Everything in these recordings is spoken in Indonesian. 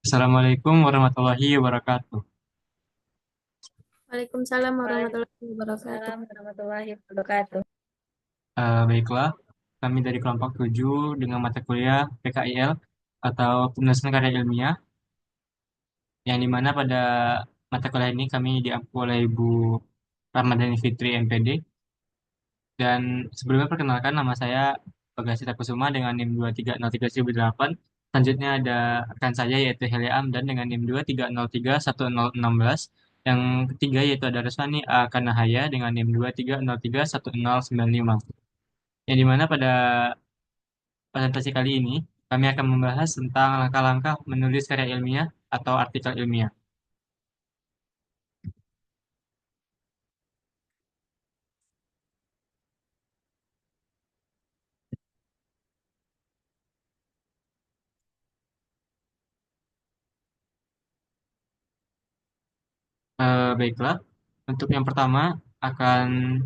Assalamualaikum warahmatullahi wabarakatuh. Waalaikumsalam warahmatullahi wabarakatuh. Waalaikumsalam warahmatullahi wabarakatuh. Baiklah, kami dari kelompok 7 dengan mata kuliah PKIL atau penulisan karya ilmiah, yang dimana pada mata kuliah ini kami diampu oleh Ibu Ramadhani Fitri MPD. Dan sebelumnya perkenalkan, nama saya Bagasi Takusuma dengan NIM 2303008. Selanjutnya ada rekan saya yaitu Helia Amdan dengan NIM 230311016. Yang ketiga yaitu ada Rusani A. Kanahaya dengan NIM 230311095. Yang dimana pada presentasi kali ini kami akan membahas tentang langkah-langkah menulis karya ilmiah atau artikel ilmiah. Baiklah, untuk yang pertama akan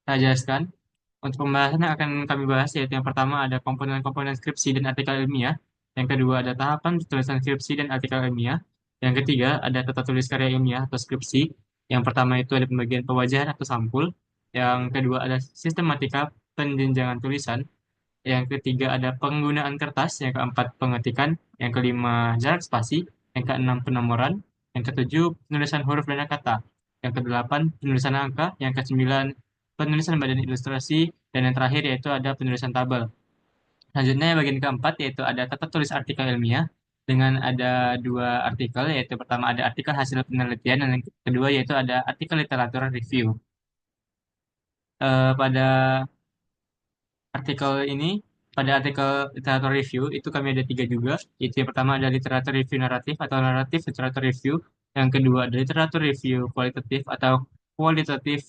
saya jelaskan. Untuk pembahasan yang akan kami bahas yaitu yang pertama ada komponen-komponen skripsi dan artikel ilmiah. Yang kedua ada tahapan tulisan skripsi dan artikel ilmiah. Yang ketiga ada tata tulis karya ilmiah atau skripsi. Yang pertama itu ada pembagian pewajahan atau sampul. Yang kedua ada sistematika penjenjangan tulisan. Yang ketiga ada penggunaan kertas. Yang keempat pengetikan. Yang kelima jarak spasi. Yang keenam penomoran. Yang ketujuh penulisan huruf dan kata. Yang kedelapan penulisan angka. Yang kesembilan penulisan badan ilustrasi. Dan yang terakhir yaitu ada penulisan tabel. Selanjutnya bagian keempat yaitu ada tata tulis artikel ilmiah dengan ada dua artikel, yaitu pertama ada artikel hasil penelitian dan yang kedua yaitu ada artikel literatur review. Pada artikel ini, pada artikel literatur review itu kami ada tiga juga, yaitu yang pertama ada literatur review naratif atau naratif literatur review, yang kedua ada literatur review kualitatif atau kualitatif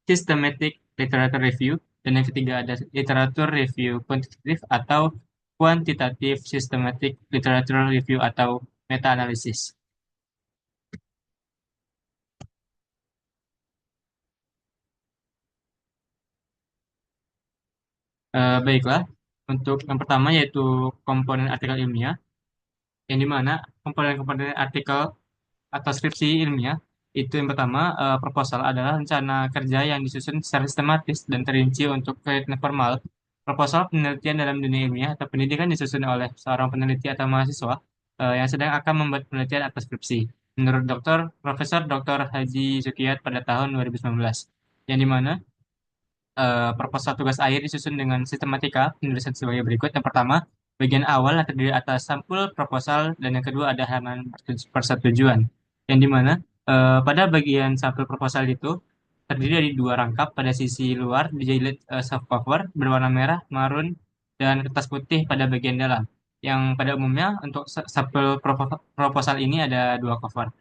systematic literature review, dan yang ketiga ada literatur review kuantitatif atau quantitative systematic literature review atau meta analisis. Baiklah, untuk yang pertama yaitu komponen artikel ilmiah, yang dimana komponen-komponen artikel atau skripsi ilmiah itu yang pertama proposal adalah rencana kerja yang disusun secara sistematis dan terinci untuk kegiatan formal. Proposal penelitian dalam dunia ilmiah atau pendidikan disusun oleh seorang peneliti atau mahasiswa yang sedang akan membuat penelitian atau skripsi. Menurut Profesor Dr. Haji Sukiyat pada tahun 2019, yang dimana proposal tugas akhir disusun dengan sistematika penulisan sebagai berikut. Yang pertama, bagian awal yang terdiri atas sampul proposal dan yang kedua ada halaman persetujuan. Yang dimana pada bagian sampul proposal itu terdiri dari dua rangkap pada sisi luar dijilid soft cover berwarna merah, marun, dan kertas putih pada bagian dalam. Yang pada umumnya untuk sampul proposal ini ada dua cover.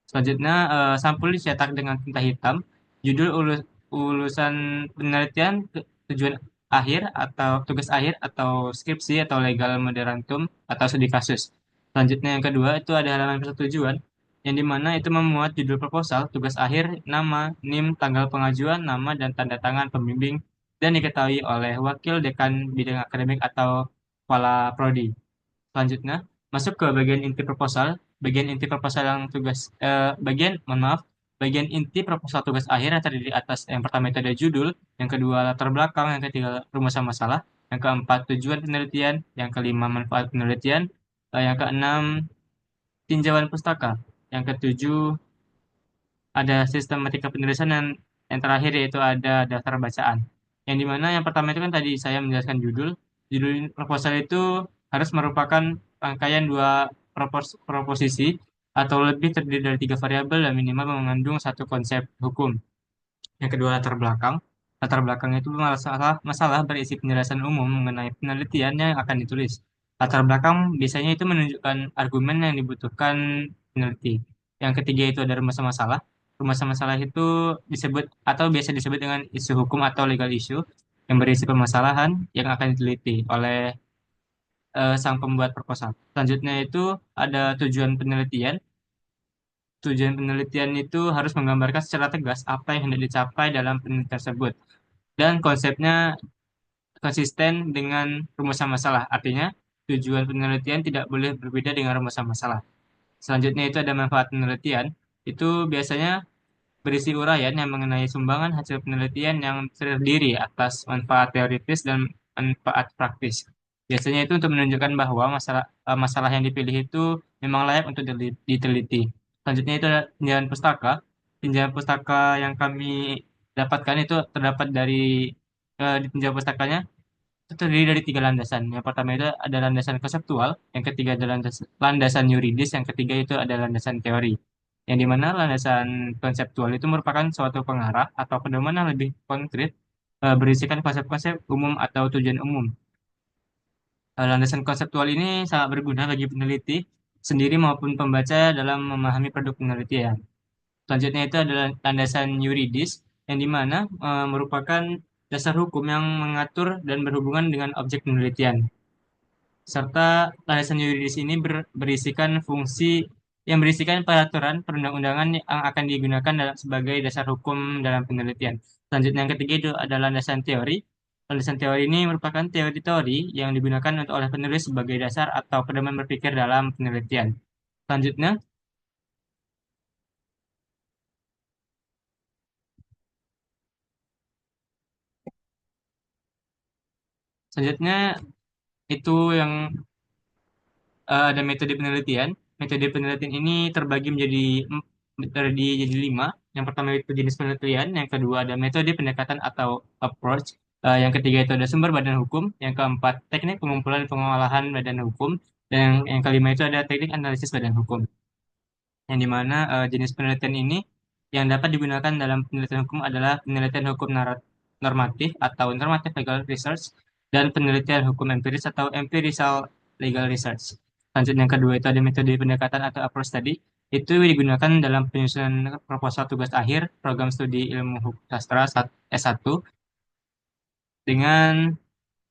Selanjutnya, sampul dicetak dengan tinta hitam, judul ulusan penelitian, tujuan akhir atau tugas akhir atau skripsi atau legal moderantum atau studi kasus. Selanjutnya yang kedua itu ada halaman persetujuan, yang dimana itu memuat judul proposal, tugas akhir, nama, NIM, tanggal pengajuan, nama dan tanda tangan pembimbing dan diketahui oleh wakil dekan bidang akademik atau kepala prodi. Selanjutnya, masuk ke bagian inti proposal. Bagian inti proposal yang tugas, mohon maaf, bagian inti proposal tugas akhir yang terdiri atas yang pertama itu ada judul, yang kedua latar belakang, yang ketiga rumusan masalah, yang keempat tujuan penelitian, yang kelima manfaat penelitian, yang keenam tinjauan pustaka, yang ketujuh ada sistematika penulisan dan yang terakhir yaitu ada daftar bacaan. Yang dimana yang pertama itu kan tadi saya menjelaskan judul. Judul proposal itu harus merupakan rangkaian dua proposisi atau lebih terdiri dari tiga variabel dan minimal mengandung satu konsep hukum. Yang kedua latar belakang. Latar belakang itu masalah berisi penjelasan umum mengenai penelitian yang akan ditulis. Latar belakang biasanya itu menunjukkan argumen yang dibutuhkan peneliti. Yang ketiga itu ada rumus masalah. Rumus masalah itu disebut atau biasa disebut dengan isu hukum atau legal issue yang berisi permasalahan yang akan diteliti oleh sang pembuat proposal. Selanjutnya itu ada tujuan penelitian. Tujuan penelitian itu harus menggambarkan secara tegas apa yang hendak dicapai dalam penelitian tersebut. Dan konsepnya konsisten dengan rumusan masalah. Artinya, tujuan penelitian tidak boleh berbeda dengan rumusan masalah. Selanjutnya itu ada manfaat penelitian. Itu biasanya berisi uraian yang mengenai sumbangan hasil penelitian yang terdiri atas manfaat teoritis dan manfaat praktis. Biasanya itu untuk menunjukkan bahwa masalah yang dipilih itu memang layak untuk diteliti. Selanjutnya itu ada pinjaman pustaka. Pinjaman pustaka yang kami dapatkan itu terdapat di pinjaman pustakanya itu terdiri dari tiga landasan. Yang pertama itu ada landasan konseptual, yang ketiga ada landasan yuridis, yang ketiga itu ada landasan teori. Yang dimana landasan konseptual itu merupakan suatu pengarah atau pedoman yang lebih konkret, berisikan konsep-konsep umum atau tujuan umum. Landasan konseptual ini sangat berguna bagi peneliti sendiri maupun pembaca dalam memahami produk penelitian. Selanjutnya itu adalah landasan yuridis, yang dimana merupakan dasar hukum yang mengatur dan berhubungan dengan objek penelitian. Serta landasan yuridis ini berisikan peraturan perundang-undangan yang akan digunakan sebagai dasar hukum dalam penelitian. Selanjutnya yang ketiga itu ada landasan teori. Landasan teori ini merupakan teori-teori yang digunakan oleh penulis sebagai dasar atau pedoman berpikir dalam penelitian. Selanjutnya, selanjutnya itu yang ada metode penelitian. Metode penelitian ini terbagi jadi lima. Yang pertama itu jenis penelitian, yang kedua ada metode pendekatan atau approach, yang ketiga itu ada sumber badan hukum, yang keempat teknik pengumpulan dan pengolahan badan hukum, dan yang kelima itu ada teknik analisis badan hukum. Yang dimana jenis penelitian ini yang dapat digunakan dalam penelitian hukum adalah penelitian hukum normatif atau normative legal research dan penelitian hukum empiris atau empirical legal research. Lanjut yang kedua itu ada metode pendekatan atau approach tadi. Itu digunakan dalam penyusunan proposal tugas akhir program studi ilmu hukum sastra S1 dengan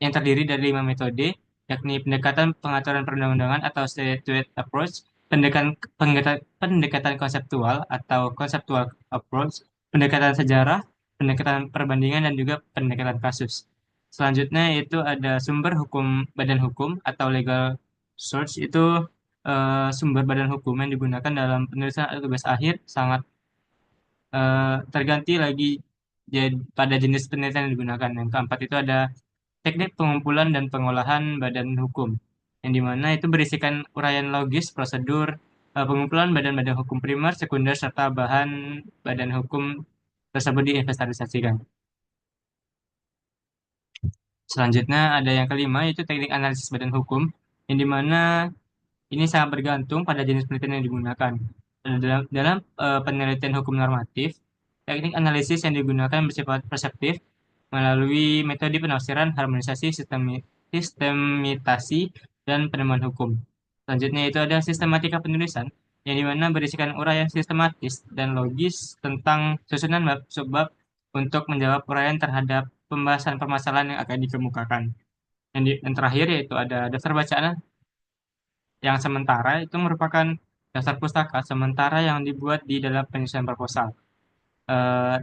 yang terdiri dari lima metode, yakni pendekatan pengaturan perundang-undangan atau statute approach, pendekatan konseptual atau conceptual approach, pendekatan sejarah, pendekatan perbandingan, dan juga pendekatan kasus. Selanjutnya itu ada sumber hukum badan hukum atau legal source, itu sumber badan hukum yang digunakan dalam penulisan tugas akhir sangat terganti lagi pada jenis penelitian yang digunakan. Yang keempat itu ada teknik pengumpulan dan pengolahan badan hukum, yang dimana itu berisikan uraian logis, prosedur, pengumpulan badan-badan hukum primer, sekunder, serta bahan badan hukum tersebut diinventarisasikan. Selanjutnya ada yang kelima, yaitu teknik analisis badan hukum, yang dimana ini sangat bergantung pada jenis penelitian yang digunakan. Dalam penelitian hukum normatif, teknik analisis yang digunakan bersifat perseptif melalui metode penafsiran, harmonisasi, sistemitasi, dan penemuan hukum. Selanjutnya itu ada sistematika penulisan, yang dimana berisikan uraian sistematis dan logis tentang susunan bab subbab untuk menjawab uraian terhadap pembahasan permasalahan yang akan dikemukakan. Yang terakhir yaitu ada daftar bacaan yang sementara, itu merupakan daftar pustaka sementara yang dibuat di dalam penyusunan proposal.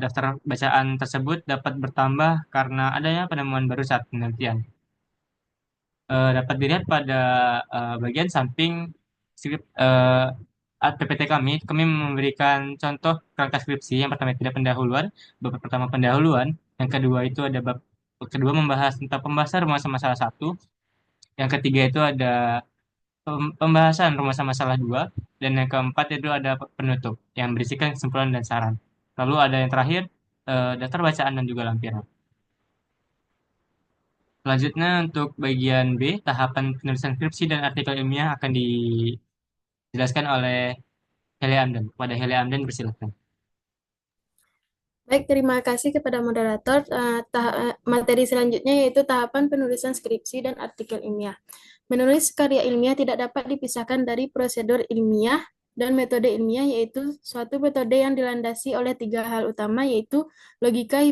Daftar bacaan tersebut dapat bertambah karena adanya penemuan baru saat penelitian. Dapat dilihat pada bagian samping skrip PPT kami memberikan contoh kerangka skripsi. Yang pertama itu ada pendahuluan, bab pertama pendahuluan, yang kedua itu ada bab kedua membahas tentang pembahasan rumusan masalah satu, yang ketiga itu ada pembahasan rumusan masalah 2, dan yang keempat itu ada penutup yang berisikan kesimpulan dan saran. Lalu ada yang terakhir, daftar bacaan dan juga lampiran. Selanjutnya untuk bagian B, tahapan penulisan skripsi dan artikel ilmiah akan dijelaskan oleh Hele Amdan. Pada Hele Amdan persilakan. Baik, terima kasih kepada moderator. Materi selanjutnya yaitu tahapan penulisan skripsi dan artikel ilmiah. Menulis karya ilmiah tidak dapat dipisahkan dari prosedur ilmiah dan metode ilmiah, yaitu suatu metode yang dilandasi oleh tiga hal utama, yaitu logika,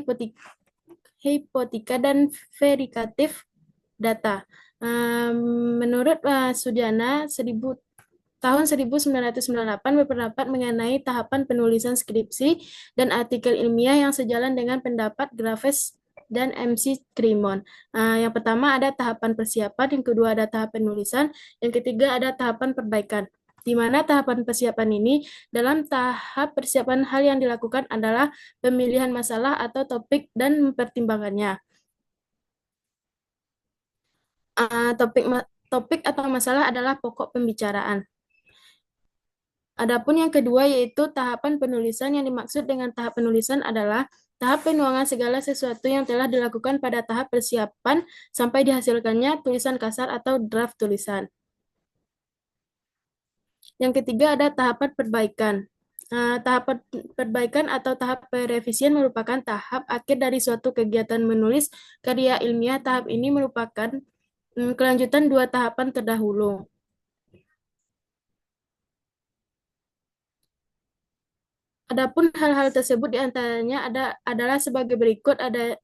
hipotika, dan veritatif data. Menurut Sujana, tahun 1998 berpendapat mengenai tahapan penulisan skripsi dan artikel ilmiah yang sejalan dengan pendapat Graves dan MC Krimon. Yang pertama ada tahapan persiapan, yang kedua ada tahap penulisan, yang ketiga ada tahapan perbaikan. Di mana tahapan persiapan ini, dalam tahap persiapan hal yang dilakukan adalah pemilihan masalah atau topik dan mempertimbangannya. Topik atau masalah adalah pokok pembicaraan. Adapun yang kedua yaitu tahapan penulisan. Yang dimaksud dengan tahap penulisan adalah tahap penuangan segala sesuatu yang telah dilakukan pada tahap persiapan sampai dihasilkannya tulisan kasar atau draft tulisan. Yang ketiga ada tahapan perbaikan. Tahap perbaikan atau tahap perevisian merupakan tahap akhir dari suatu kegiatan menulis karya ilmiah. Tahap ini merupakan kelanjutan dua tahapan terdahulu. Adapun hal-hal tersebut diantaranya adalah sebagai berikut, ada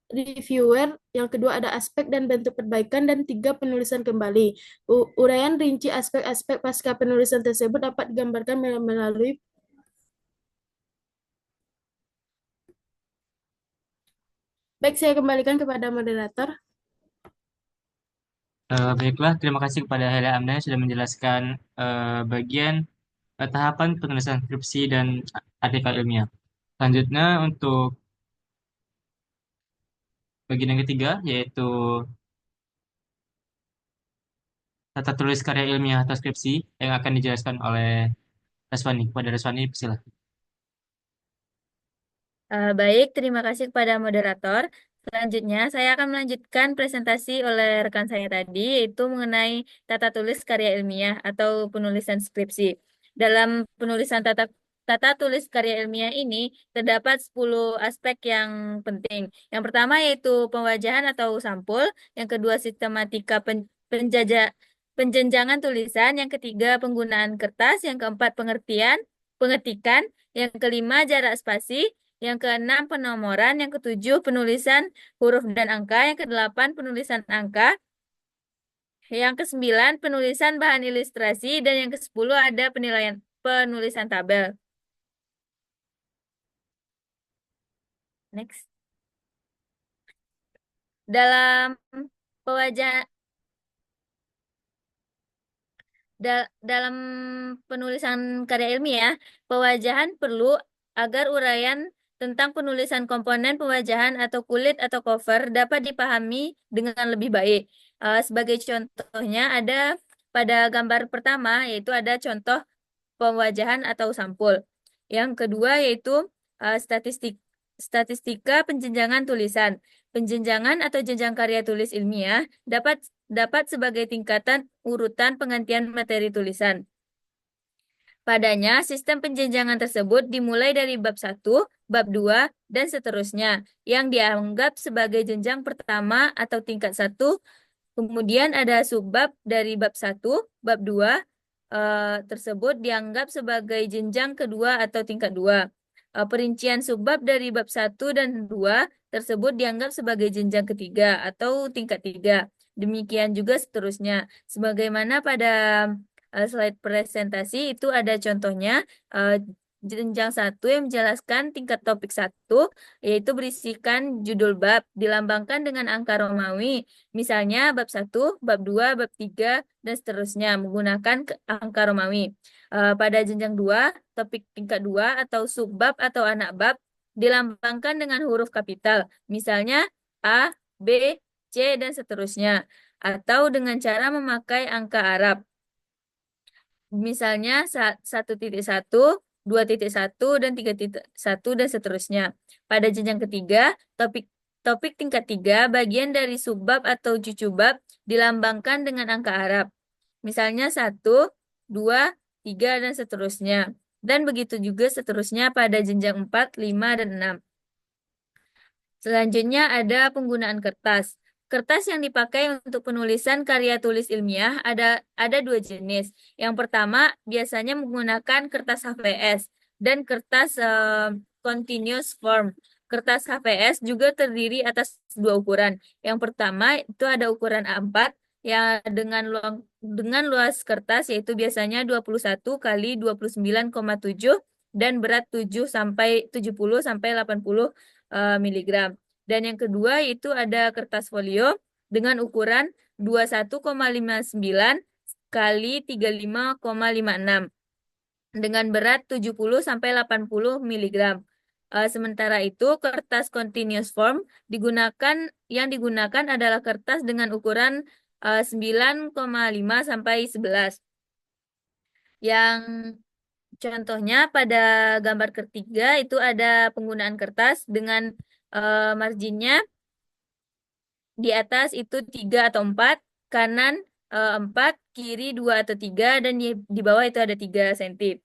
reviewer, yang kedua ada aspek dan bentuk perbaikan, dan tiga penulisan kembali. Uraian rinci aspek-aspek pasca penulisan tersebut dapat digambarkan melalui Baik, saya kembalikan kepada moderator. Baiklah, terima kasih kepada Hera Amda yang sudah menjelaskan bagian tahapan penulisan skripsi dan artikel ilmiah. Selanjutnya untuk bagian yang ketiga, yaitu tata tulis karya ilmiah atau skripsi yang akan dijelaskan oleh Reswani. Kepada Reswani, silakan. Baik, terima kasih kepada moderator. Selanjutnya, saya akan melanjutkan presentasi oleh rekan saya tadi, yaitu mengenai tata tulis karya ilmiah atau penulisan skripsi. Dalam penulisan tata tulis karya ilmiah ini, terdapat 10 aspek yang penting. Yang pertama yaitu pemwajahan atau sampul, yang kedua sistematika penjenjangan tulisan, yang ketiga penggunaan kertas, yang keempat pengetikan, yang kelima jarak spasi, yang keenam penomoran, yang ketujuh penulisan huruf dan angka, yang kedelapan penulisan angka, yang kesembilan penulisan bahan ilustrasi, dan yang kesepuluh ada penilaian penulisan tabel. Next. Dalam pewajah dalam penulisan karya ilmiah, pewajahan perlu agar uraian tentang penulisan komponen pewajahan atau kulit atau cover dapat dipahami dengan lebih baik. Sebagai contohnya ada pada gambar pertama, yaitu ada contoh pewajahan atau sampul. Yang kedua yaitu statistika penjenjangan tulisan. Penjenjangan atau jenjang karya tulis ilmiah dapat sebagai tingkatan urutan penggantian materi tulisan. Padanya, sistem penjenjangan tersebut dimulai dari bab 1, bab 2, dan seterusnya, yang dianggap sebagai jenjang pertama atau tingkat 1. Kemudian ada subbab dari bab 1, bab 2, tersebut dianggap sebagai jenjang kedua atau tingkat 2. Perincian subbab dari bab 1 dan 2 tersebut dianggap sebagai jenjang ketiga atau tingkat 3. Demikian juga seterusnya. Sebagaimana pada slide presentasi itu ada contohnya jenjang 1 yang menjelaskan tingkat topik 1, yaitu berisikan judul bab dilambangkan dengan angka Romawi. Misalnya bab 1, bab 2, bab 3, dan seterusnya menggunakan angka Romawi. Pada jenjang 2, topik tingkat 2 atau subbab atau anak bab dilambangkan dengan huruf kapital. Misalnya A, B, C, dan seterusnya. Atau dengan cara memakai angka Arab. Misalnya 1.1, 2.1, dan 3.1, dan seterusnya. Pada jenjang ketiga, topik tingkat 3, bagian dari subbab atau cucu bab dilambangkan dengan angka Arab. Misalnya 1, 2, 3, dan seterusnya. Dan begitu juga seterusnya pada jenjang 4, 5, dan 6. Selanjutnya ada penggunaan kertas. Kertas yang dipakai untuk penulisan karya tulis ilmiah ada dua jenis. Yang pertama biasanya menggunakan kertas HVS dan kertas continuous form. Kertas HVS juga terdiri atas dua ukuran. Yang pertama itu ada ukuran A4 yang dengan luas kertas yaitu biasanya 21 kali 29,7 dan berat 70 sampai 80 miligram. Dan yang kedua itu ada kertas folio dengan ukuran 21,59 kali 35,56 dengan berat 70 sampai 80 miligram. Sementara itu kertas continuous form yang digunakan adalah kertas dengan ukuran 9,5 sampai 11. Yang contohnya pada gambar ketiga itu ada penggunaan kertas dengan marginnya di atas itu 3 atau 4, kanan 4, kiri 2 atau 3, dan di bawah itu ada 3 cm.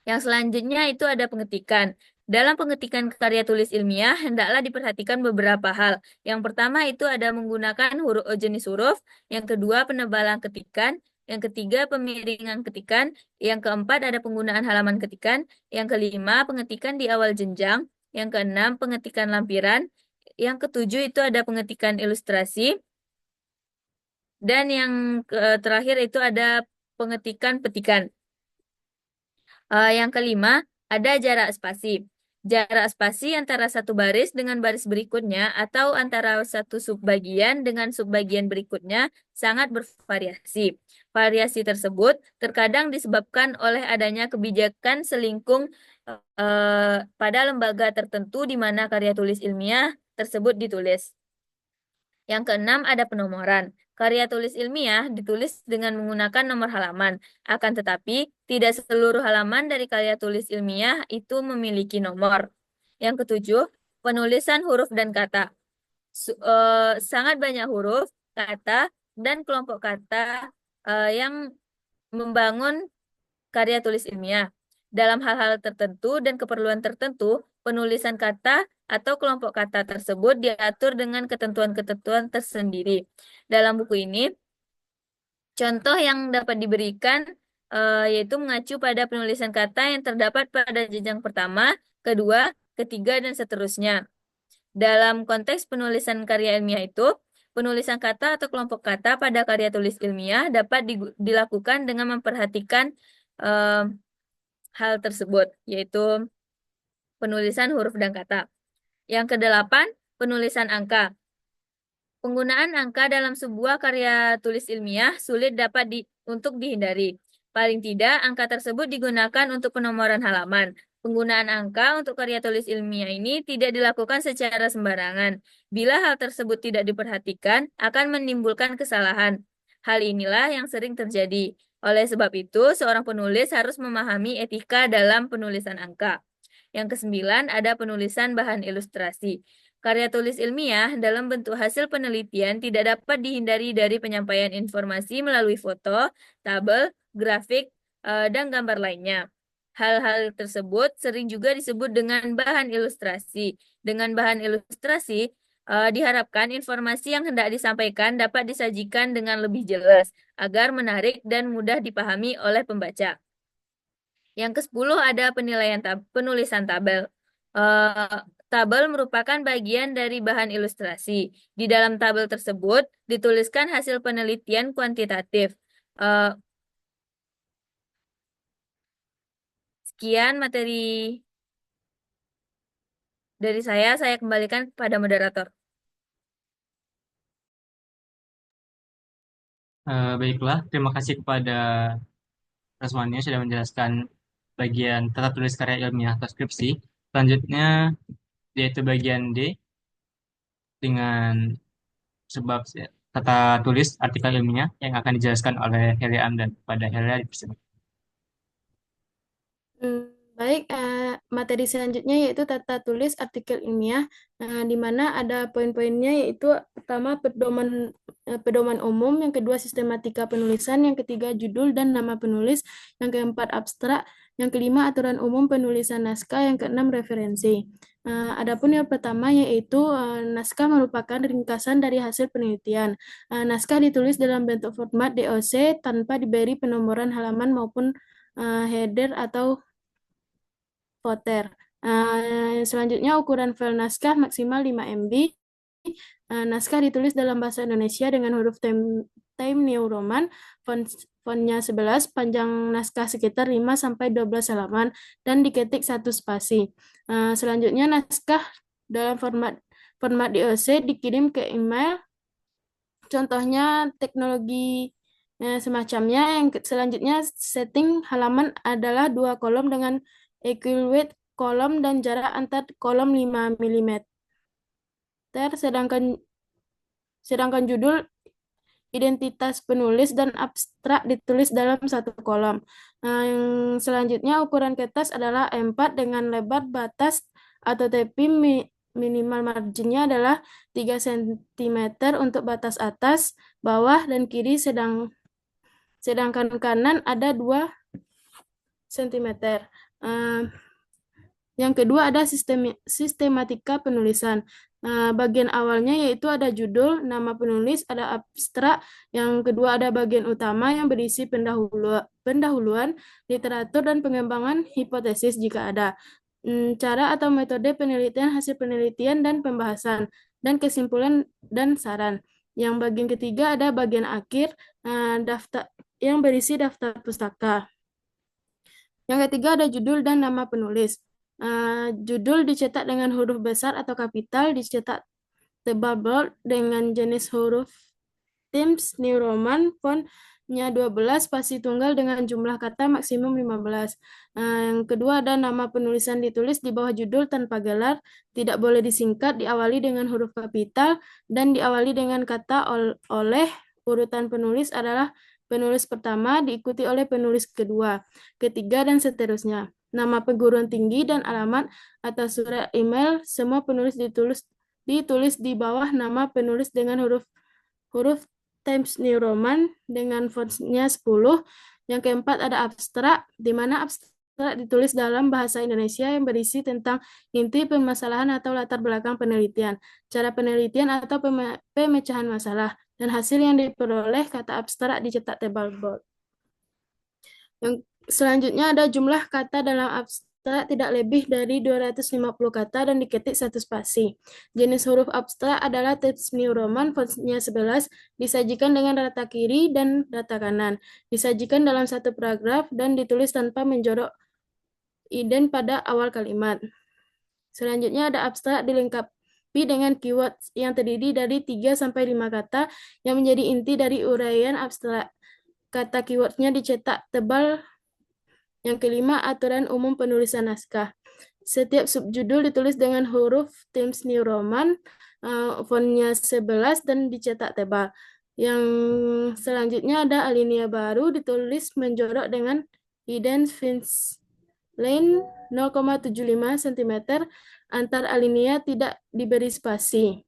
Yang selanjutnya itu ada pengetikan. Dalam pengetikan karya tulis ilmiah, hendaklah diperhatikan beberapa hal. Yang pertama itu ada menggunakan jenis huruf, yang kedua penebalan ketikan, yang ketiga pemiringan ketikan, yang keempat ada penggunaan halaman ketikan, yang kelima pengetikan di awal jenjang, yang keenam pengetikan lampiran, yang ketujuh itu ada pengetikan ilustrasi, dan yang terakhir itu ada pengetikan petikan. Yang kelima, ada jarak spasi. Jarak spasi antara satu baris dengan baris berikutnya atau antara satu subbagian dengan subbagian berikutnya sangat bervariasi. Variasi tersebut terkadang disebabkan oleh adanya kebijakan selingkung pada lembaga tertentu di mana karya tulis ilmiah tersebut ditulis. Yang keenam, ada penomoran. Karya tulis ilmiah ditulis dengan menggunakan nomor halaman. Akan tetapi, tidak seluruh halaman dari karya tulis ilmiah itu memiliki nomor. Yang ketujuh, penulisan huruf dan kata. Sangat banyak huruf, kata, dan kelompok kata yang membangun karya tulis ilmiah. Dalam hal-hal tertentu dan keperluan tertentu, penulisan kata atau kelompok kata tersebut diatur dengan ketentuan-ketentuan tersendiri. Dalam buku ini, contoh yang dapat diberikan yaitu mengacu pada penulisan kata yang terdapat pada jenjang pertama, kedua, ketiga, dan seterusnya. Dalam konteks penulisan karya ilmiah itu, penulisan kata atau kelompok kata pada karya tulis ilmiah dapat dilakukan dengan memperhatikan hal tersebut, yaitu penulisan huruf dan kata. Yang kedelapan, penulisan angka. Penggunaan angka dalam sebuah karya tulis ilmiah sulit dapat untuk dihindari. Paling tidak, angka tersebut digunakan untuk penomoran halaman. Penggunaan angka untuk karya tulis ilmiah ini tidak dilakukan secara sembarangan. Bila hal tersebut tidak diperhatikan, akan menimbulkan kesalahan. Hal inilah yang sering terjadi. Oleh sebab itu, seorang penulis harus memahami etika dalam penulisan angka. Yang kesembilan, ada penulisan bahan ilustrasi. Karya tulis ilmiah dalam bentuk hasil penelitian tidak dapat dihindari dari penyampaian informasi melalui foto, tabel, grafik, dan gambar lainnya. Hal-hal tersebut sering juga disebut dengan bahan ilustrasi. Dengan bahan ilustrasi, diharapkan informasi yang hendak disampaikan dapat disajikan dengan lebih jelas, agar menarik dan mudah dipahami oleh pembaca. Yang ke-10 ada penilaian penulisan tabel. Tabel merupakan bagian dari bahan ilustrasi. Di dalam tabel tersebut dituliskan hasil penelitian kuantitatif. Sekian materi dari saya kembalikan kepada moderator. Baiklah, terima kasih kepada Rasmania sudah menjelaskan bagian tata tulis karya ilmiah atau skripsi. Selanjutnya, yaitu bagian D dengan sebab tata tulis artikel ilmiah yang akan dijelaskan oleh Helia dan pada Helia dipersilakan. Baik, materi selanjutnya yaitu tata tulis artikel ilmiah, di mana ada poin-poinnya yaitu pertama pedoman umum, yang kedua sistematika penulisan, yang ketiga judul dan nama penulis, yang keempat abstrak, yang kelima aturan umum penulisan naskah, yang keenam referensi. Adapun yang pertama yaitu naskah merupakan ringkasan dari hasil penelitian. Naskah ditulis dalam bentuk format DOC tanpa diberi penomoran halaman maupun header atau footer. Selanjutnya ukuran file naskah maksimal 5 MB. Naskah ditulis dalam bahasa Indonesia dengan huruf Times New Roman, font fontnya 11, panjang naskah sekitar 5-12 halaman, dan diketik satu spasi. Selanjutnya naskah dalam format DOC dikirim ke email. Contohnya teknologi semacamnya. Yang selanjutnya setting halaman adalah 2 kolom dengan equivalent kolom dan jarak antar kolom 5 mm. Sedangkan judul, identitas penulis, dan abstrak ditulis dalam 1 kolom. Yang selanjutnya ukuran kertas adalah A4 dengan lebar batas atau tepi minimal marginnya adalah 3 cm untuk batas atas, bawah, dan kiri, sedangkan kanan ada 2 cm. Yang kedua ada sistematika penulisan. Bagian awalnya yaitu ada judul, nama penulis, ada abstrak. Yang kedua ada bagian utama yang berisi pendahuluan, literatur, dan pengembangan hipotesis jika ada. Cara atau metode penelitian, hasil penelitian, dan pembahasan, dan kesimpulan dan saran. Yang bagian ketiga ada bagian akhir, daftar yang berisi daftar pustaka. Yang ketiga ada judul dan nama penulis. Judul dicetak dengan huruf besar atau kapital, dicetak tebal bold dengan jenis huruf Times New Roman, fontnya 12, spasi tunggal dengan jumlah kata maksimum 15. Yang kedua ada nama penulisan ditulis di bawah judul tanpa gelar, tidak boleh disingkat, diawali dengan huruf kapital, dan diawali dengan kata oleh. Urutan penulis adalah penulis pertama, diikuti oleh penulis kedua, ketiga, dan seterusnya. Nama perguruan tinggi dan alamat atau surat email, semua penulis ditulis di bawah nama penulis dengan huruf Times New Roman dengan fontnya 10. Yang keempat ada abstrak, di mana abstrak ditulis dalam bahasa Indonesia yang berisi tentang inti permasalahan atau latar belakang penelitian, cara penelitian atau pemecahan masalah, dan hasil yang diperoleh. Kata abstrak dicetak tebal bold. Yang selanjutnya ada jumlah kata dalam abstrak tidak lebih dari 250 kata dan diketik satu spasi. Jenis huruf abstrak adalah Times New Roman, fontnya 11, disajikan dengan rata kiri dan rata kanan, disajikan dalam satu paragraf, dan ditulis tanpa menjorok inden pada awal kalimat. Selanjutnya ada abstrak dilengkapi dengan keyword yang terdiri dari 3-5 kata yang menjadi inti dari uraian abstrak. Kata keywordnya dicetak tebal. Yang kelima, aturan umum penulisan naskah. Setiap subjudul ditulis dengan huruf Times New Roman, fontnya 11, dan dicetak tebal. Yang selanjutnya ada alinea baru, ditulis menjorok dengan inden Finch Line 0,75 cm, antar alinea tidak diberi spasi.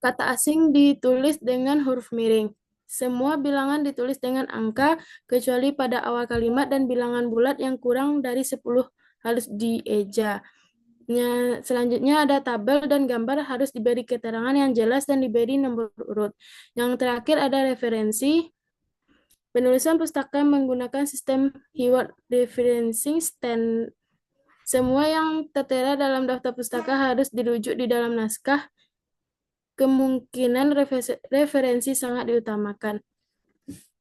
Kata asing ditulis dengan huruf miring. Semua bilangan ditulis dengan angka, kecuali pada awal kalimat, dan bilangan bulat yang kurang dari 10 harus dieja. Selanjutnya ada tabel dan gambar, harus diberi keterangan yang jelas dan diberi nomor urut. Yang terakhir ada referensi. Penulisan pustaka menggunakan sistem keyword referencing stand. Semua yang tertera dalam daftar pustaka harus dirujuk di dalam naskah. Kemungkinan referensi sangat diutamakan.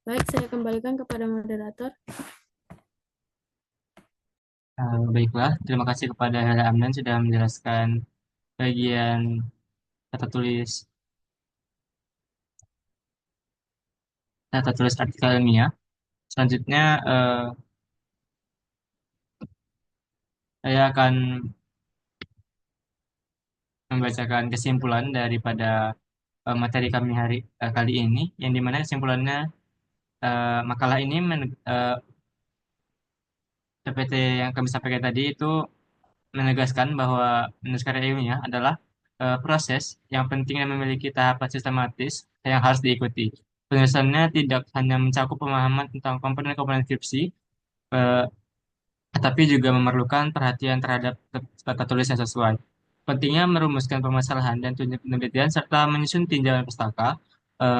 Baik, saya kembalikan kepada moderator. Baiklah, terima kasih kepada Hera Amdan sudah menjelaskan bagian tata tulis artikel ilmiah. Selanjutnya saya akan membacakan kesimpulan daripada materi kami kali ini, yang dimana kesimpulannya makalah ini PPT yang kami sampaikan tadi itu menegaskan bahwa menulis karya ilmiah adalah proses yang penting dan memiliki tahapan sistematis yang harus diikuti. Penulisannya tidak hanya mencakup pemahaman tentang komponen-komponen skripsi, eh, tetapi juga memerlukan perhatian terhadap tata tulis yang sesuai. Pentingnya merumuskan permasalahan dan tujuan penelitian serta menyusun tinjauan pustaka,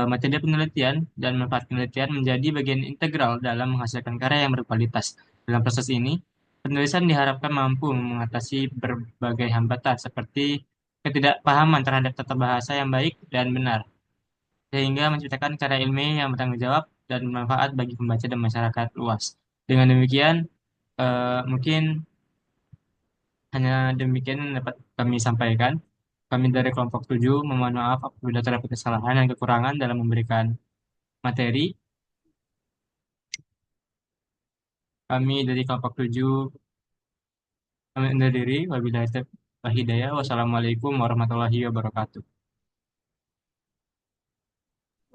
metode penelitian dan manfaat penelitian menjadi bagian integral dalam menghasilkan karya yang berkualitas. Dalam proses ini, penulisan diharapkan mampu mengatasi berbagai hambatan seperti ketidakpahaman terhadap tata bahasa yang baik dan benar, sehingga menciptakan karya ilmiah yang bertanggung jawab dan bermanfaat bagi pembaca dan masyarakat luas. Dengan demikian, mungkin hanya demikian yang dapat kami sampaikan. Kami dari kelompok 7 memohon maaf apabila terdapat kesalahan dan kekurangan dalam memberikan materi. Kami dari kelompok 7 kami undur diri. Wabillahi taufiq wal hidayah. Wassalamualaikum warahmatullahi wabarakatuh.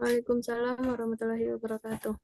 Waalaikumsalam warahmatullahi wabarakatuh.